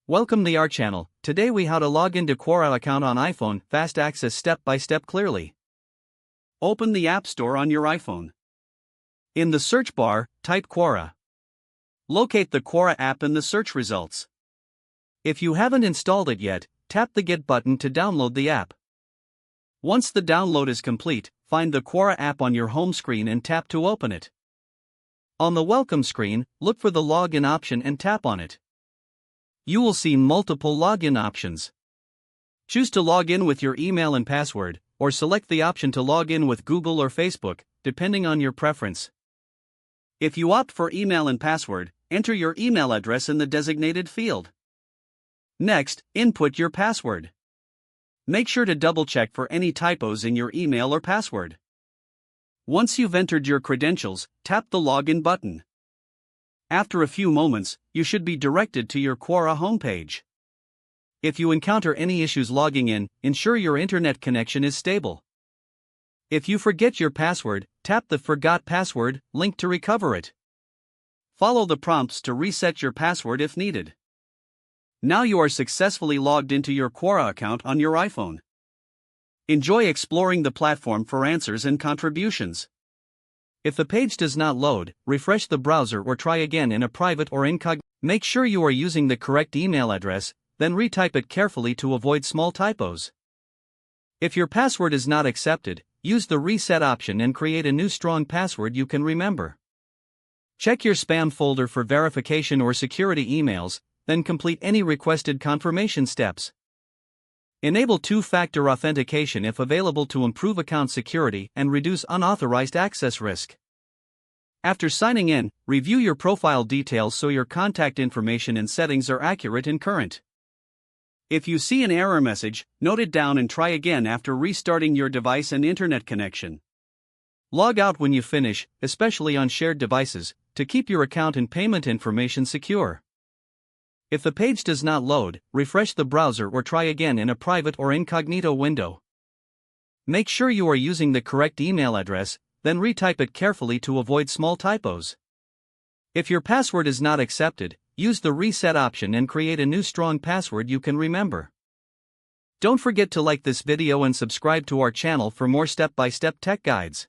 Welcome to our channel. Today we how to log into Quora account on iPhone, fast access step by step clearly. Open the App Store on your iPhone. In the search bar, type Quora. Locate the Quora app in the search results. If you haven't installed it yet, tap the Get button to download the app. Once the download is complete, find the Quora app on your home screen and tap to open it. On the welcome screen, look for the login option and tap on it. You will see multiple login options. Choose to log in with your email and password, or select the option to log in with Google or Facebook, depending on your preference. If you opt for email and password, enter your email address in the designated field. Next, input your password. Make sure to double-check for any typos in your email or password. Once you've entered your credentials, tap the Login button. After a few moments, you should be directed to your Quora homepage. If you encounter any issues logging in, ensure your internet connection is stable. If you forget your password, tap the Forgot Password link to recover it. Follow the prompts to reset your password if needed. Now you are successfully logged into your Quora account on your iPhone. Enjoy exploring the platform for answers and contributions. If the page does not load, refresh the browser or try again in a private or incognito. Make sure you are using the correct email address, then retype it carefully to avoid small typos. If your password is not accepted, use the reset option and create a new strong password you can remember. Check your spam folder for verification or security emails, then complete any requested confirmation steps. Enable two-factor authentication if available to improve account security and reduce unauthorized access risk. After signing in, review your profile details so your contact information and settings are accurate and current. If you see an error message, note it down and try again after restarting your device and internet connection. Log out when you finish, especially on shared devices, to keep your account and payment information secure. If the page does not load, refresh the browser or try again in a private or incognito window. Make sure you are using the correct email address, then retype it carefully to avoid small typos. If your password is not accepted, use the reset option and create a new strong password you can remember. Don't forget to like this video and subscribe to our channel for more step-by-step tech guides.